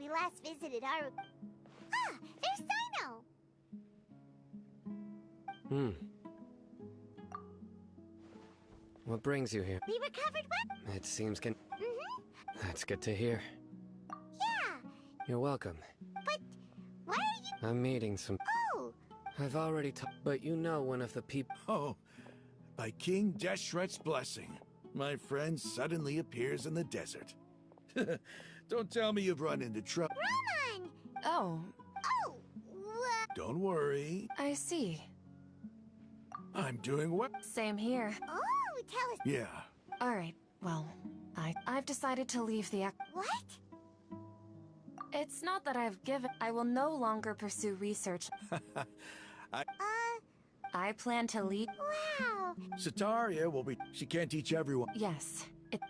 we last visited our... Ah, there's Sino! What brings you here? We recovered what? It seems Mm-hmm. That's good to hear. Yeah, You're welcome. but why are you... I'm meeting some... Oh, I've already talked, but you know one of the people... Oh, by King Deshret's blessing, my friend suddenly appears in the desert. Don't tell me you've run into trouble. Roman! Oh, Oh, what? Don't worry, I see. I'm doing well. Same here. Oh, tell us... Yeah, Alright, well, I've decided to leave the What? It's not that I've given... I will no longer pursue research. I plan to leave... Wow. Sataria will be... She can't teach everyone. Yes,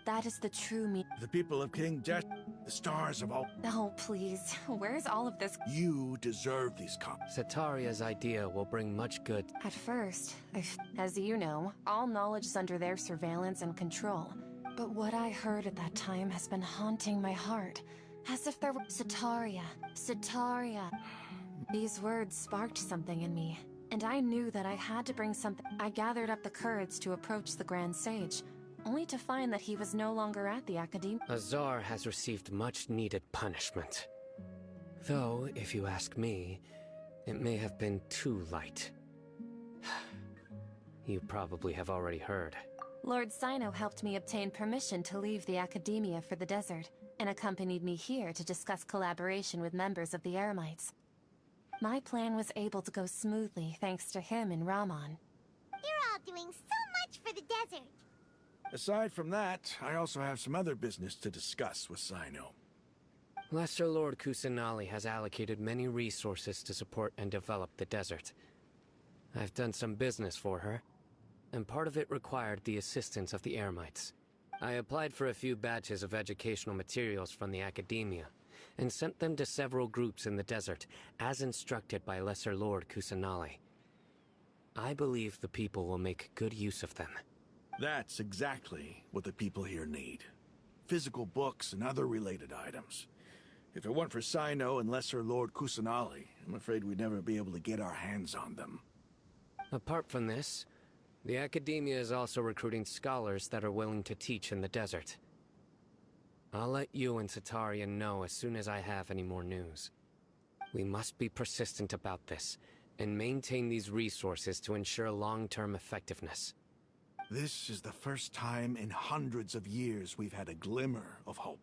that is the true me... The people of King Desh... The stars of all... Oh, please. Where's all of this? You deserve these Sataria's idea will bring much good. At first, as you know, all knowledge is under their surveillance and control. But what I heard at that time has been haunting my heart. As if there were... Sataria. Sataria. These words sparked something in me, and I knew that I had to bring something. I gathered up the courage to approach the Grand Sage, only to find that he was no longer at the Academy. Azar has received much-needed punishment. Though, if you ask me, it may have been too light. You probably have already heard. Lord Sino helped me obtain permission to leave the Academia for the desert, and accompanied me here to discuss collaboration with members of the Eremites. My plan was able to go smoothly thanks to him and Rahman. You're all doing so much for the desert. Aside from that, I also have some other business to discuss with Sino. Lesser Lord Kusanali has allocated many resources to support and develop the desert. I've done some business for her, and part of it required the assistance of the Eremites. I applied for a few batches of educational materials from the Academia, and sent them to several groups in the desert, as instructed by Lesser Lord Kusanali. I believe the people will make good use of them. That's exactly what the people here need. Physical books and other related items. If it weren't for Sino and Lesser Lord Kusanali, I'm afraid we'd never be able to get our hands on them. Apart from this, the Academia is also recruiting scholars that are willing to teach in the desert. I'll let you and Sataria know as soon as I have any more news. We must be persistent about this, and maintain these resources to ensure long-term effectiveness. This is the first time in hundreds of years we've had a glimmer of hope.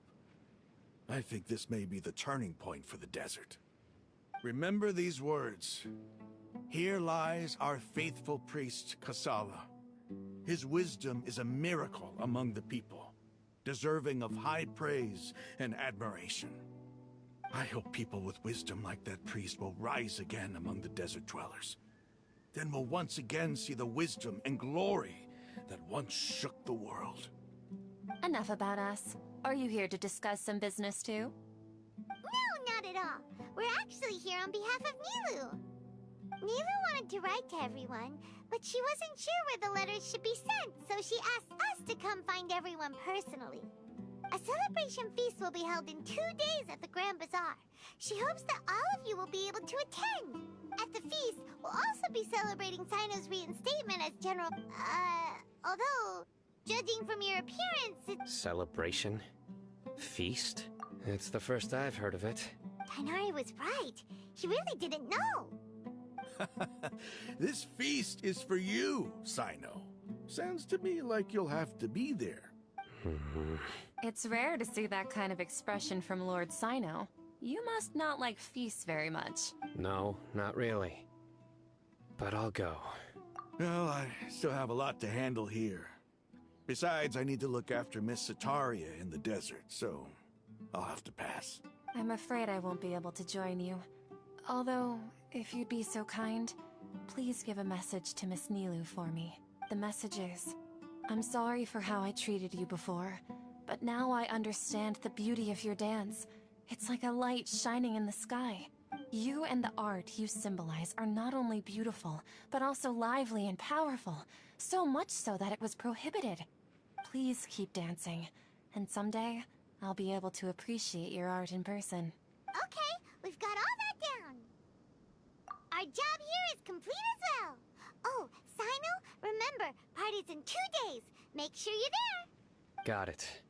I think this may be the turning point for the desert. Remember these words. Here lies our faithful priest, Kasala. His wisdom is a miracle among the people, deserving of high praise and admiration. I hope people with wisdom like that priest will rise again among the desert dwellers. Then we'll once again see the wisdom and glory that once shook the world. Enough about us. Are you here to discuss some business too? No, not at all. We're actually here on behalf of Nilu. Nilu wanted to write to everyone, but she wasn't sure where the letters should be sent, so she asked us to come find everyone personally. A celebration feast will be held in 2 days at the Grand Bazaar. She hopes that all of you will be able to attend. At the feast, we'll also be celebrating Sino's reinstatement as General... although, judging from your appearance, it's... Celebration? Feast? It's the first I've heard of it. Tighnari was right. He really didn't know. This feast is for you, Sino. Sounds to me like you'll have to be there. It's rare to see that kind of expression from Lord Sino. You must not like feasts very much. No, not really. But I'll go. Well, I still have a lot to handle here. Besides, I need to look after Miss Sataria in the desert, so I'll have to pass. I'm afraid I won't be able to join you. Although, if you'd be so kind, please give a message to Miss Nilu for me. The message is, I'm sorry for how I treated you before, but now I understand the beauty of your dance. It's like a light shining in the sky. You and the art you symbolize are not only beautiful, but also lively and powerful, so much so that it was prohibited. Please keep dancing, and someday, I'll be able to appreciate your art in person. Okay, we've got all that down. Our job here is complete as well. Oh, Sino, remember, party's in 2 days. Make sure you're there. Got it.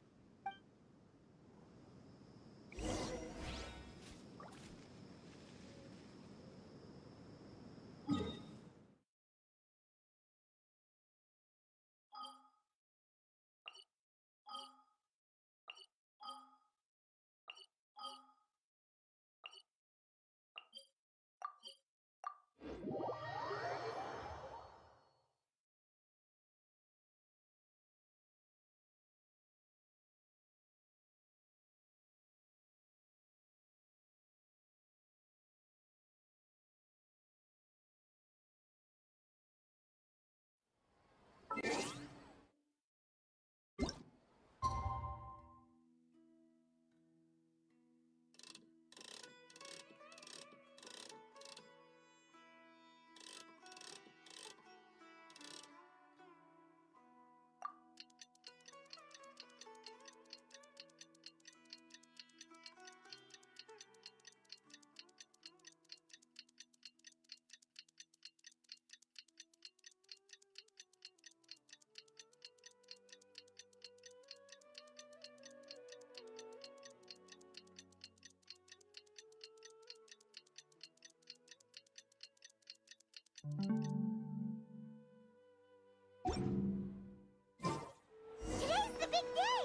Today's the big day!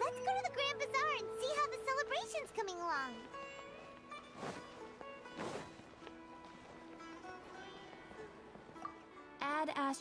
Let's go to the Grand Bazaar and see how the celebration's coming along. Add Ash.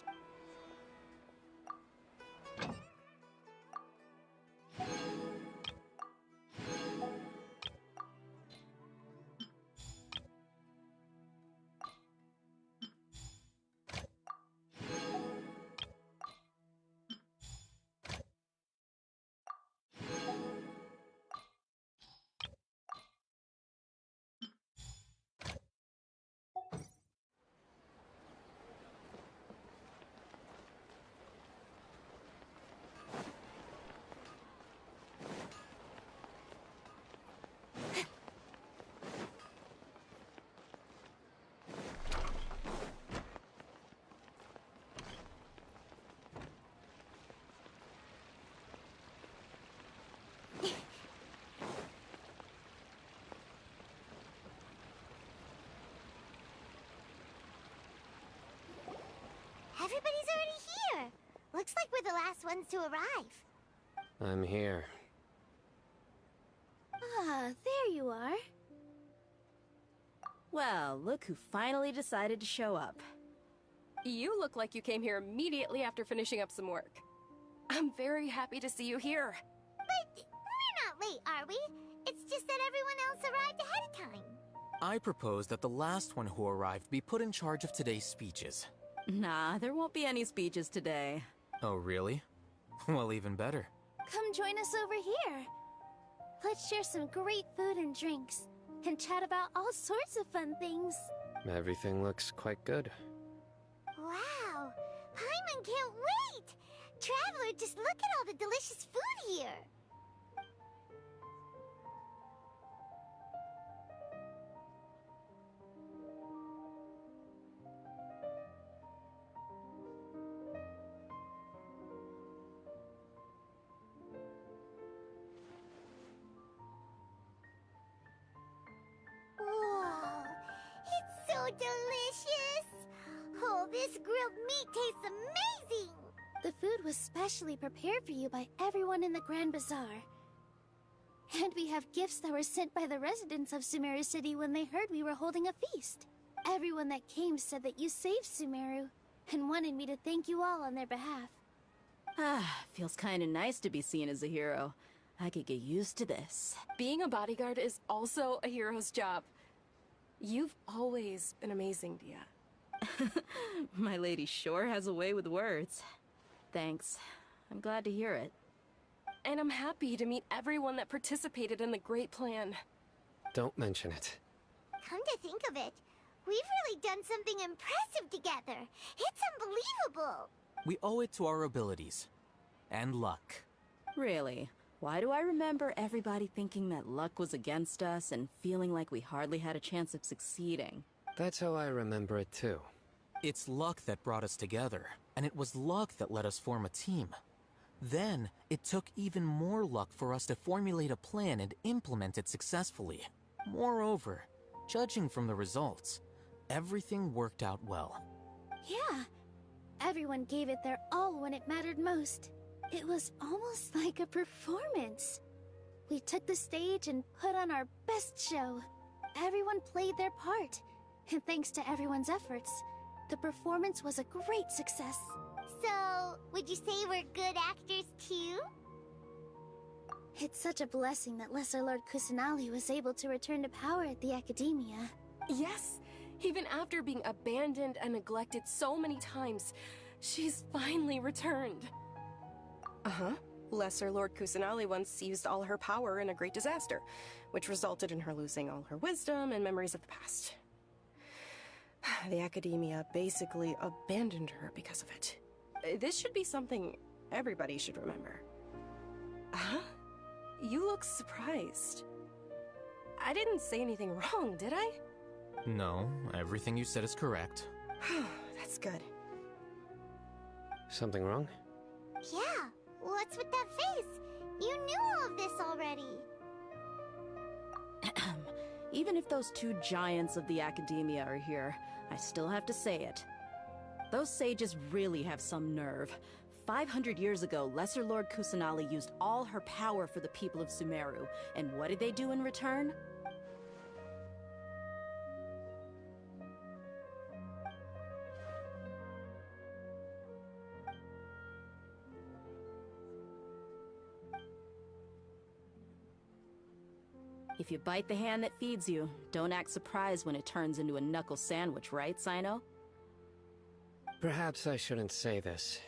Everybody's already here. Looks like we're the last ones to arrive. I'm here. Ah, there you are. Well, look who finally decided to show up. You look like you came here immediately after finishing up some work. I'm very happy to see you here. But we're not late, are we? It's just that everyone else arrived ahead of time. I propose that the last one who arrived be put in charge of today's speeches. Nah, there won't be any speeches today. Oh, really? Well, even better. Come join us over here. Let's share some great food and drinks, and chat about all sorts of fun things. Everything looks quite good. Wow! Paimon can't wait! Traveler, just look at all the delicious food here! Whoa! It's so delicious! Oh, this grilled meat tastes amazing! The food was specially prepared for you by everyone in the Grand Bazaar. And we have gifts that were sent by the residents of Sumeru City when they heard we were holding a feast. Everyone that came said that you saved Sumeru, and wanted me to thank you all on their behalf. Ah, feels kinda nice to be seen as a hero. I could get used to this. Being a bodyguard is also a hero's job. You've always been amazing, Dia. My lady sure has a way with words. Thanks. I'm glad to hear it. And I'm happy to meet everyone that participated in the great plan. Don't mention it. Come to think of it, we've really done something impressive together. It's unbelievable. We owe it to our abilities. And luck. Really? Why do I remember everybody thinking that luck was against us and feeling like we hardly had a chance of succeeding? That's how I remember it too. It's luck that brought us together, and it was luck that let us form a team. Then, it took even more luck for us to formulate a plan and implement it successfully. Moreover, judging from the results, everything worked out well. Yeah. Everyone gave it their all when it mattered most. It was almost like a performance. We took the stage and put on our best show. Everyone played their part, and thanks to everyone's efforts, the performance was a great success. So, would you say we're good actors too? It's such a blessing that Lesser Lord Kusanali was able to return to power at the Academia. Yes, even after being abandoned and neglected so many times, she's finally returned. Uh-huh. Lesser Lord Kusanali once used all her power in a great disaster, which resulted in her losing all her wisdom and memories of the past. The Academia basically abandoned her because of it. This should be something everybody should remember. Huh? You look surprised. I didn't say anything wrong, did I? No, everything you said is correct. That's good. Something wrong? Yeah, what's with that face? You knew all of this already. Even if those two giants of the Academia are here, I still have to say it. Those sages really have some nerve. 500 years ago, Lesser Lord Kusanali used all her power for the people of Sumeru, and what did they do in return? If you bite the hand that feeds you, don't act surprised when it turns into a knuckle sandwich, right, Sino? Perhaps I shouldn't say this,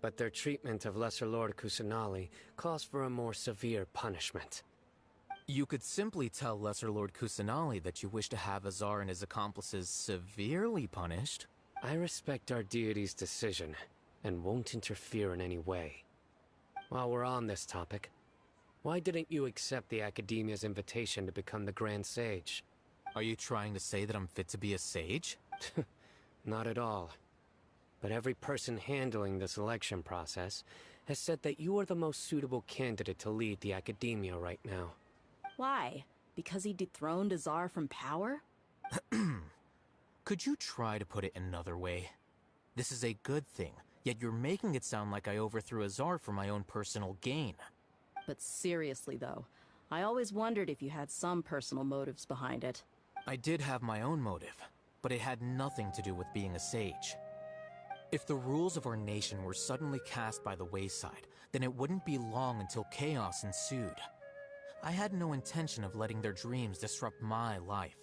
but their treatment of Lesser Lord Kusanali calls for a more severe punishment. You could simply tell Lesser Lord Kusanali that you wish to have Azar and his accomplices severely punished. I respect our deity's decision, and won't interfere in any way. While we're on this topic, why didn't you accept the Academia's invitation to become the Grand Sage? Are you trying to say that I'm fit to be a sage? Not at all. But every person handling the selection process has said that you are the most suitable candidate to lead the Academia right now. Why? Because he dethroned Azar from power? Could you try to put it another way? This is a good thing, yet you're making it sound like I overthrew Azar for my own personal gain. But seriously though, I always wondered if you had some personal motives behind it. I did have my own motive, but it had nothing to do with being a sage. If the rules of our nation were suddenly cast by the wayside, then it wouldn't be long until chaos ensued. I had no intention of letting their dreams disrupt my life.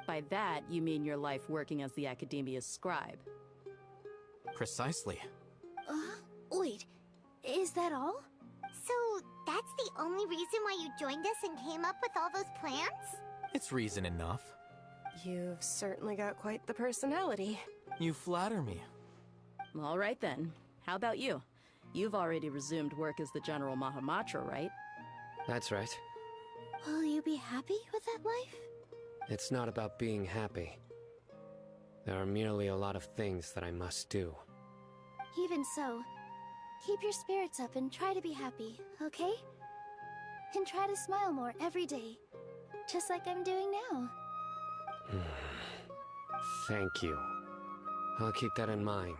By that, you mean your life working as the Academia's scribe. Precisely. Wait, is that all? So, that's the only reason why you joined us and came up with all those plans? It's reason enough. You've certainly got quite the personality. You flatter me. All right then. How about you? You've already resumed work as the General Mahamatra, right? That's right. Will you be happy with that life? It's not about being happy. There are merely a lot of things that I must do. Even so, keep your spirits up and try to be happy, okay? And try to smile more every day, just like I'm doing now. Thank you. I'll keep that in mind.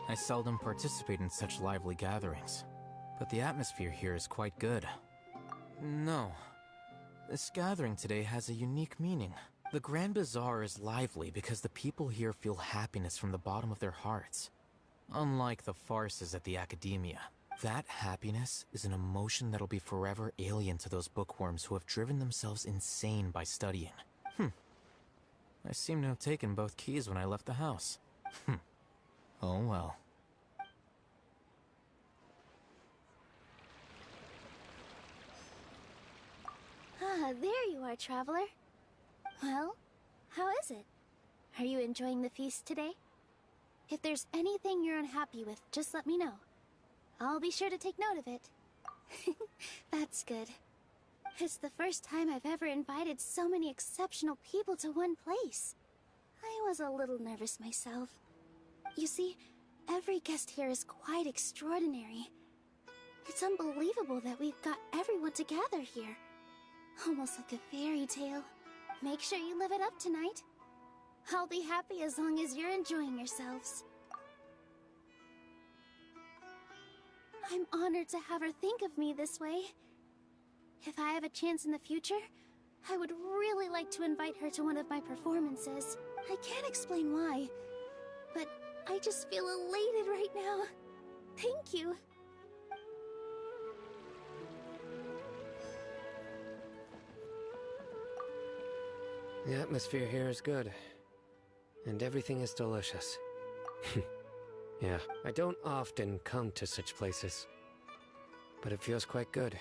I seldom participate in such lively gatherings, but the atmosphere here is quite good. No. This gathering today has a unique meaning. The Grand Bazaar is lively because the people here feel happiness from the bottom of their hearts. Unlike the farces at the Academia, that happiness is an emotion that'll be forever alien to those bookworms who have driven themselves insane by studying. I seem to have taken both keys when I left the house. Oh well. Ah, there you are, traveler. Well, how is it? Are you enjoying the feast today? If there's anything you're unhappy with, just let me know. I'll be sure to take note of it. That's good. It's the first time I've ever invited so many exceptional people to one place. I was a little nervous myself. You see, every guest here is quite extraordinary. It's unbelievable that we've got everyone together here. Almost like a fairy tale. Make sure you live it up tonight. I'll be happy as long as you're enjoying yourselves. I'm honored to have her think of me this way. If I have a chance in the future, I would really like to invite her to one of my performances. I can't explain why, but I just feel elated right now. Thank you. The atmosphere here is good, and everything is delicious. Yeah, I don't often come to such places, but it feels quite good.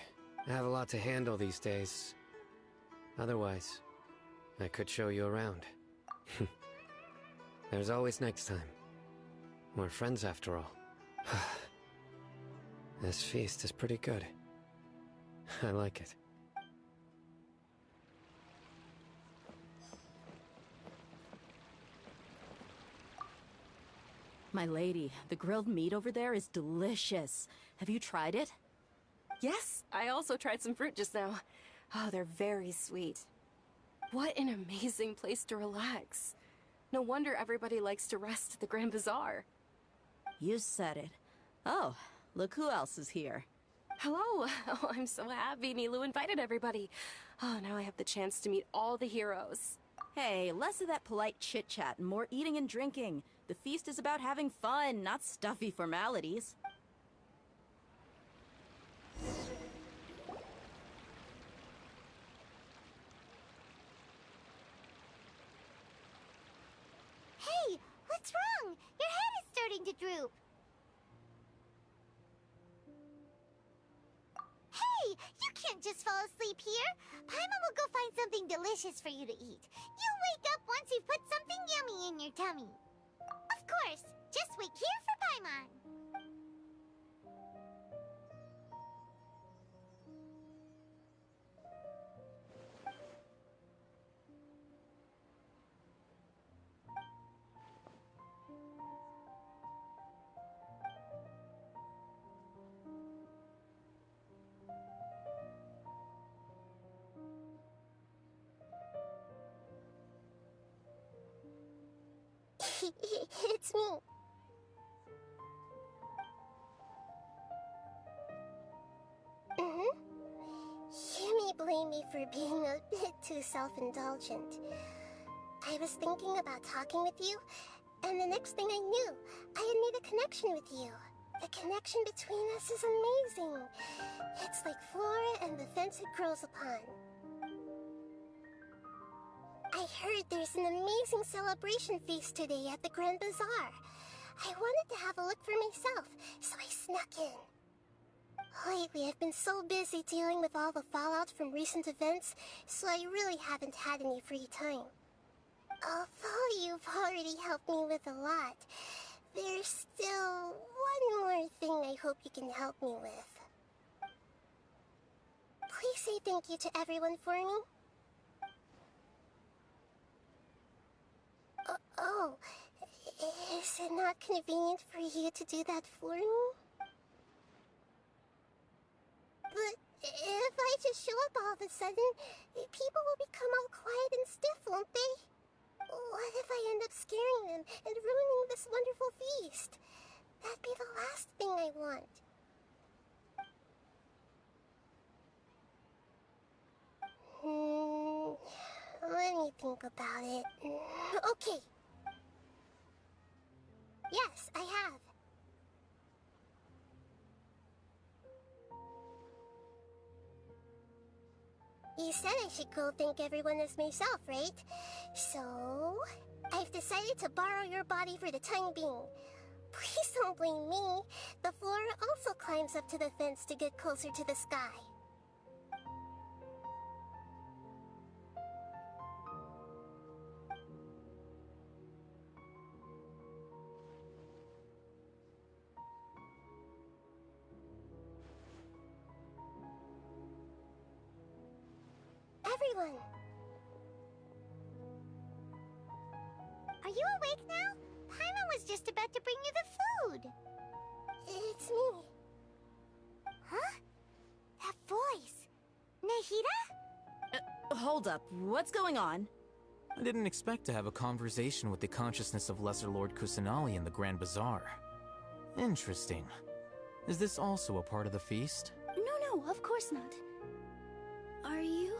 I have a lot to handle these days. Otherwise, I could show you around. There's always next time. We're friends after all. This feast is pretty good. I like it. My lady, the grilled meat over there is delicious. Have you tried it? Yes, I also tried some fruit just now. Oh, they're very sweet. What an amazing place to relax. No wonder everybody likes to rest at the Grand Bazaar. You said it. Oh, look who else is here. Hello! Oh, I'm so happy Nilou invited everybody. Oh, now I have the chance to meet all the heroes. Hey, less of that polite chit-chat and more eating and drinking. The feast is about having fun, not stuffy formalities. Hey, what's wrong? Your head is starting to droop. Hey, you can't just fall asleep here. Paimon will go find something delicious for you to eat. You'll wake up once you've put something yummy in your tummy. Of course, just wait here for Paimon. It's me. You may blame me for being a bit too self-indulgent. I was thinking about talking with you, and the next thing I knew, I had made a connection with you. The connection between us is amazing. It's like flora and the fence it grows upon. I heard there's an amazing celebration feast today at the Grand Bazaar. I wanted to have a look for myself, so I snuck in. Lately, I've been so busy dealing with all the fallout from recent events, so I really haven't had any free time. Although you've already helped me with a lot, there's still one more thing I hope you can help me with. Please say thank you to everyone for me. Oh, is it not convenient for you to do that for me? But if I just show up all of a sudden, people will become all quiet and stiff, won't they? What if I end up scaring them and ruining this wonderful feast? That'd be the last thing I want. Let me think about it. Okay. Yes, I have. You said I should go thank everyone as myself, right? So, I've decided to borrow your body for the time being. Please don't blame me. The flora also climbs up to the fence to get closer to the sky. everyone. Are you awake now? Paimon was just about to bring you the food. It's me. Huh? That voice. Nahida? Hold up, what's going on? I didn't expect to have a conversation with the consciousness of Lesser Lord Kusanali in the Grand Bazaar. Interesting. Is this also a part of the feast? No, of course not. Are you...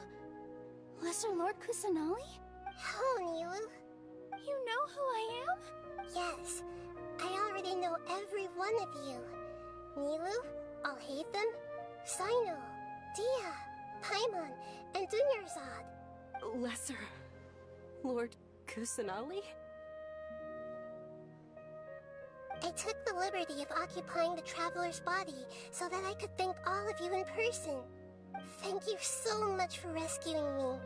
Lesser Lord Kusanali? Hello, Nilu. You know who I am? Yes, I already know every one of you. Nilu, Alhaitham, Sino, Dia, Paimon, and Dunyarzad. Lesser Lord Kusanali? I took the liberty of occupying the Traveler's body so that I could thank all of you in person. Thank you so much for rescuing me,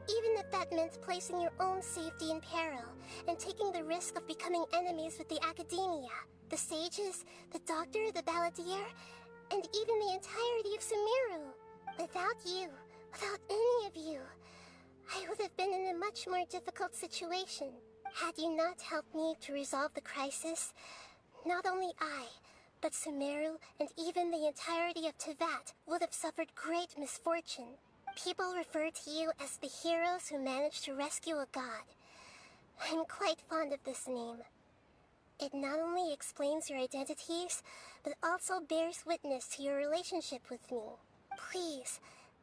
even if that meant placing your own safety in peril and taking the risk of becoming enemies with the Academia, the sages, the doctor, the balladeer, and even the entirety of Sumeru. Without you, without any of you, I would have been in a much more difficult situation. Had you not helped me to resolve the crisis, not only I, but Sumeru and even the entirety of Tevat would have suffered great misfortune. People refer to you as the heroes who managed to rescue a god. I'm quite fond of this name. It not only explains your identities, but also bears witness to your relationship with me. Please,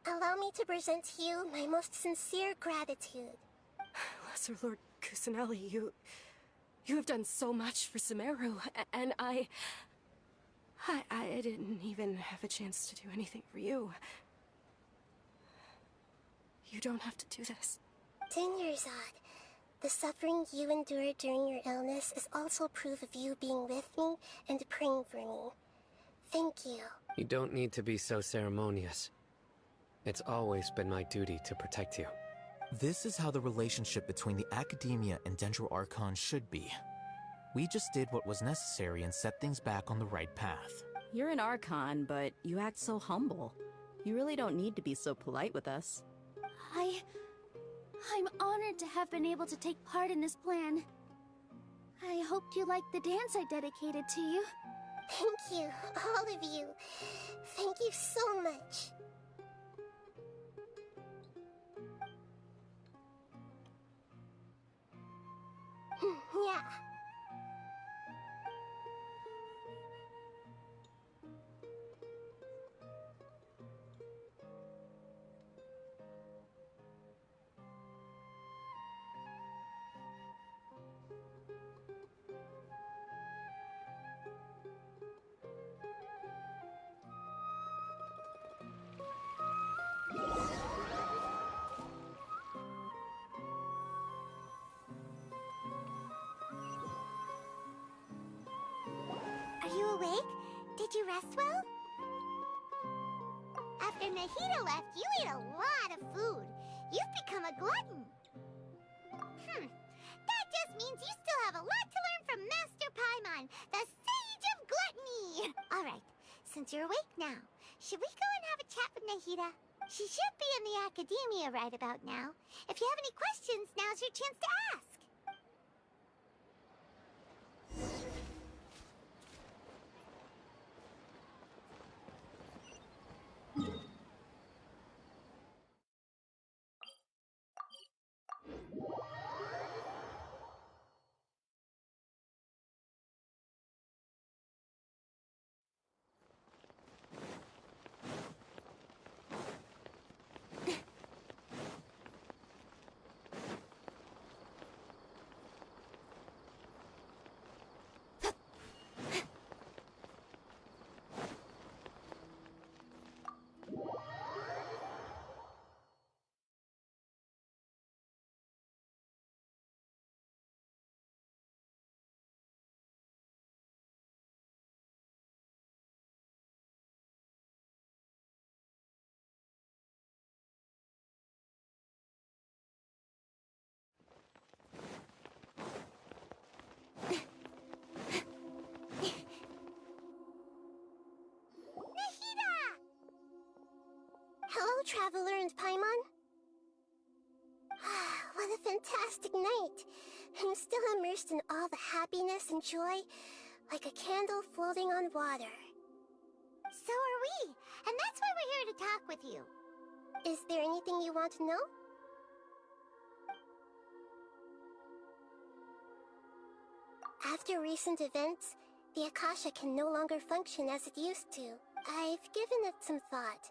allow me to present to you my most sincere gratitude. Lesser Lord Kusanali, you have done so much for Sumeru, and I didn't even have a chance to do anything for you. You don't have to do this. Dunyarzad, the suffering you endured during your illness is also proof of you being with me and praying for me. Thank you. You don't need to be so ceremonious. It's always been my duty to protect you. This is how the relationship between the Academia and Dendro Archon should be. We just did what was necessary and set things back on the right path. You're an Archon, but you act so humble. You really don't need to be so polite with us. I'm honored to have been able to take part in this plan. I hoped you liked the dance I dedicated to you. Thank you, all of you. Thank you so much. Yeah. Are you awake? Did you rest well? After Nahida left, you ate a lot of food. You've become a glutton. That just means you still have a lot to learn from Master Paimon, the Sage of Gluttony. All right, since you're awake now, should we go and have a chat with Nahida? She should be in the Academia right about now. If you have any questions, now's your chance to ask. Hello, Traveler and Paimon. What a fantastic night! I'm still immersed in all the happiness and joy, like a candle floating on water. So are we, and that's why we're here to talk with you. Is there anything you want to know? After recent events, the Akasha can no longer function as it used to. I've given it some thought,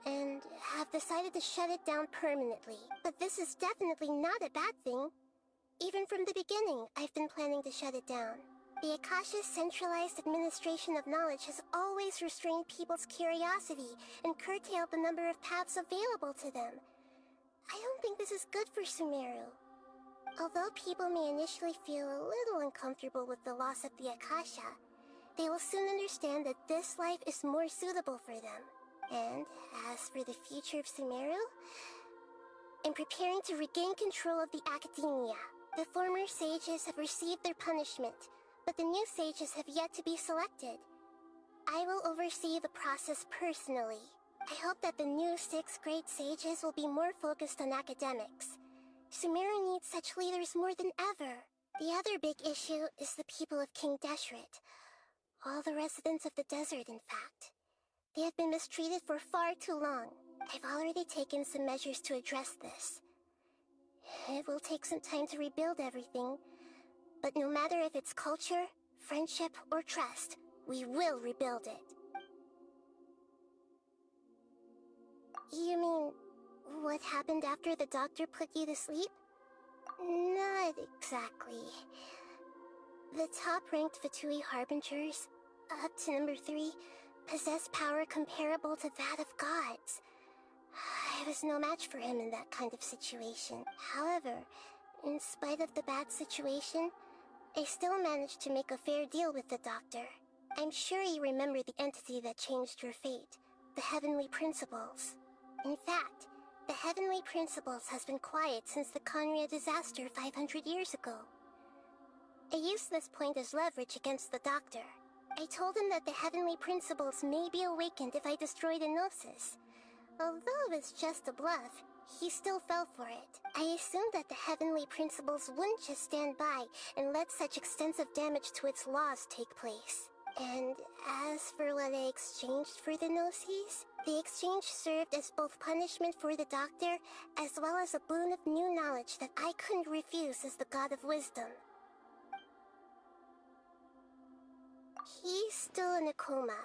and have decided to shut it down permanently. But this is definitely not a bad thing. Even from the beginning, I've been planning to shut it down. The Akasha's centralized administration of knowledge has always restrained people's curiosity and curtailed the number of paths available to them. I don't think this is good for Sumeru. Although people may initially feel a little uncomfortable with the loss of the Akasha, they will soon understand that this life is more suitable for them. And as for the future of Sumeru, I'm preparing to regain control of the academia. The former sages have received their punishment, but the new sages have yet to be selected. I will oversee the process personally. I hope that the new 6th grade sages will be more focused on academics. Sumeru needs such leaders more than ever. The other big issue is the people of King Deshret. All the residents of the desert, in fact. They have been mistreated for far too long. I've already taken some measures to address this. It will take some time to rebuild everything, but no matter if it's culture, friendship, or trust, we will rebuild it. You mean, what happened after the doctor put you to sleep? Not exactly. The top-ranked Fatui Harbingers, up to number 3, possess power comparable to that of gods. I was no match for him in that kind of situation. However, in spite of the bad situation, I still managed to make a fair deal with the doctor. I'm sure you remember the entity that changed your fate, the Heavenly Principles. In fact, the Heavenly Principles has been quiet since the Conria disaster 500 years ago. I used this point as leverage against the doctor. I told him that the Heavenly Principles may be awakened if I destroy the Gnosis. Although it's just a bluff, he still fell for it. I assumed that the Heavenly Principles wouldn't just stand by and let such extensive damage to its laws take place. And as for what I exchanged for the Gnosis, the exchange served as both punishment for the doctor, as well as a boon of new knowledge that I couldn't refuse as the God of Wisdom. He's still in a coma.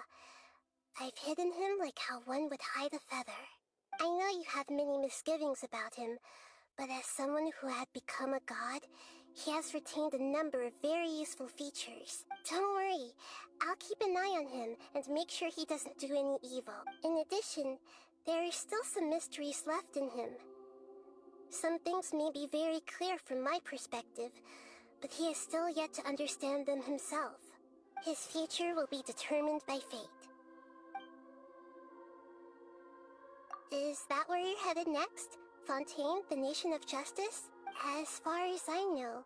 I've hidden him like how one would hide a feather. I know you have many misgivings about him, but as someone who had become a god, he has retained a number of very useful features. Don't worry, I'll keep an eye on him and make sure he doesn't do any evil. In addition, there are still some mysteries left in him. Some things may be very clear from my perspective, but he is still yet to understand them himself. His future will be determined by fate. Is that where you're headed next? Fontaine, the nation of justice? As far as I know,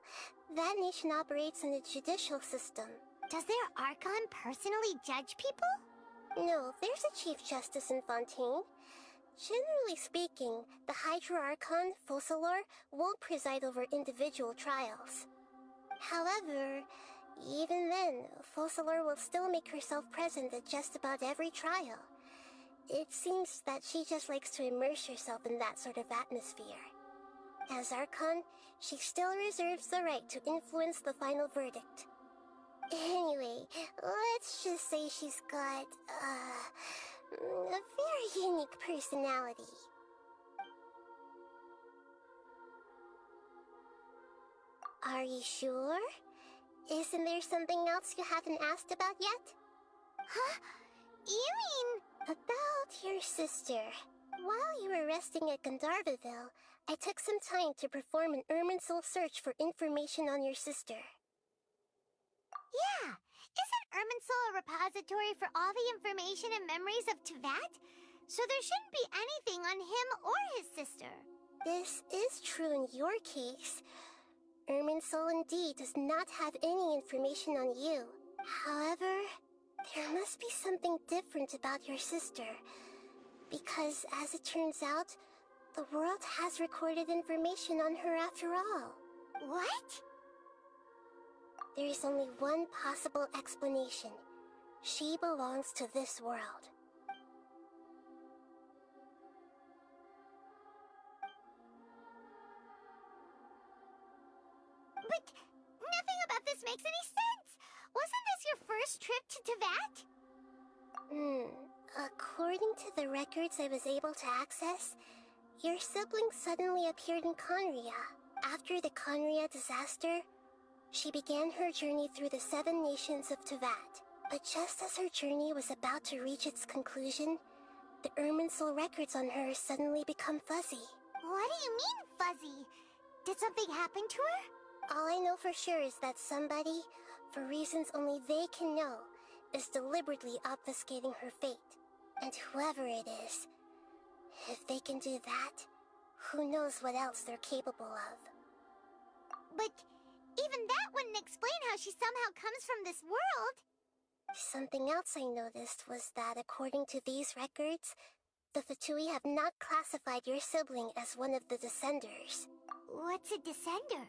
that nation operates in a judicial system. Does their Archon personally judge people? No, there's a Chief Justice in Fontaine. Generally speaking, the Hydra Archon, Focalor, won't preside over individual trials. However, even then, Focalor will still make herself present at just about every trial. It seems that she just likes to immerse herself in that sort of atmosphere. As Archon, she still reserves the right to influence the final verdict. Anyway, let's just say she's got, a very unique personality. Are you sure? Isn't there something else you haven't asked about yet? Huh? You mean... About your sister. While you were resting at Gandharvaville, I took some time to perform an Irminsul search for information on your sister. Yeah! Isn't Irminsul a repository for all the information and memories of Teyvat? So there shouldn't be anything on him or his sister. This is true in your case. Irminsul indeed does not have any information on you. However, there must be something different about your sister. Because, as it turns out, The world has recorded information on her after all. What? There is only one possible explanation. She belongs to this world. But nothing about this makes any sense! Wasn't this your first trip to Teyvat? According to the records I was able to access, your sibling suddenly appeared in Conria. After the Conria disaster, she began her journey through the 7 nations of Teyvat. But just as her journey was about to reach its conclusion, the Irminsul records on her suddenly become fuzzy. What do you mean, fuzzy? Did something happen to her? All I know for sure is that somebody, for reasons only they can know, is deliberately obfuscating her fate. And whoever it is, if they can do that, who knows what else they're capable of. But even that wouldn't explain how she somehow comes from this world. Something else I noticed was that according to these records, the Fatui have not classified your sibling as one of the Descenders. What's a Descender?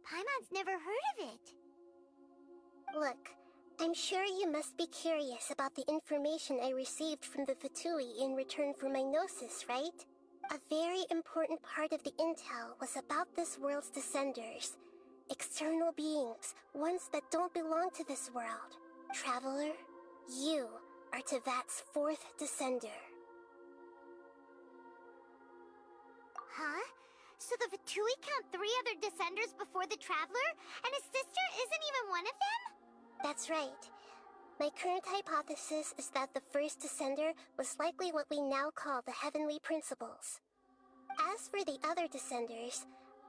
Paimon's never heard of it. Look, I'm sure you must be curious about the information I received from the Fatui in return for my gnosis, right? A very important part of the intel was about this world's Descenders. External beings, ones that don't belong to this world. Traveler, you are Teyvat's 4th Descender. Huh? So the Fatui count 3 other Descenders before the Traveler, and his sister isn't even one of them? That's right. My current hypothesis is that the first Descender was likely what we now call the Heavenly Principles. As for the other Descenders,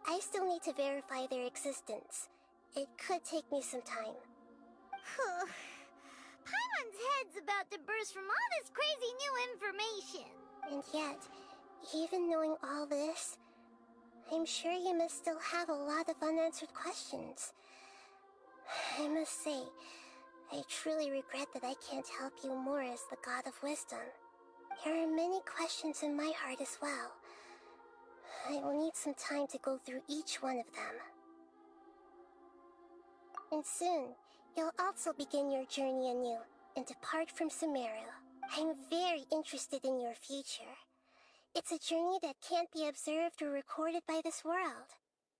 I still need to verify their existence. It could take me some time. Paimon's head's about to burst from all this crazy new information. And yet, even knowing all this, I'm sure you must still have a lot of unanswered questions. I must say, I truly regret that I can't help you more as the God of Wisdom. There are many questions in my heart as well. I will need some time to go through each one of them. And soon, you'll also begin your journey anew and depart from Sumeru. I'm very interested in your future. It's a journey that can't be observed or recorded by this world.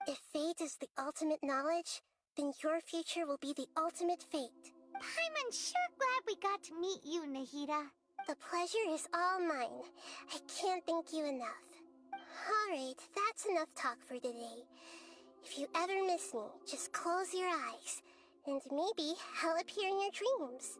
If fate is the ultimate knowledge, then your future will be the ultimate fate. Paimon's sure glad we got to meet you, Nahida. The pleasure is all mine. I can't thank you enough. Alright, that's enough talk for today. If you ever miss me, just close your eyes, and maybe I'll appear in your dreams.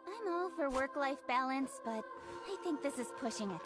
I'm all for work-life balance, but I think this is pushing it.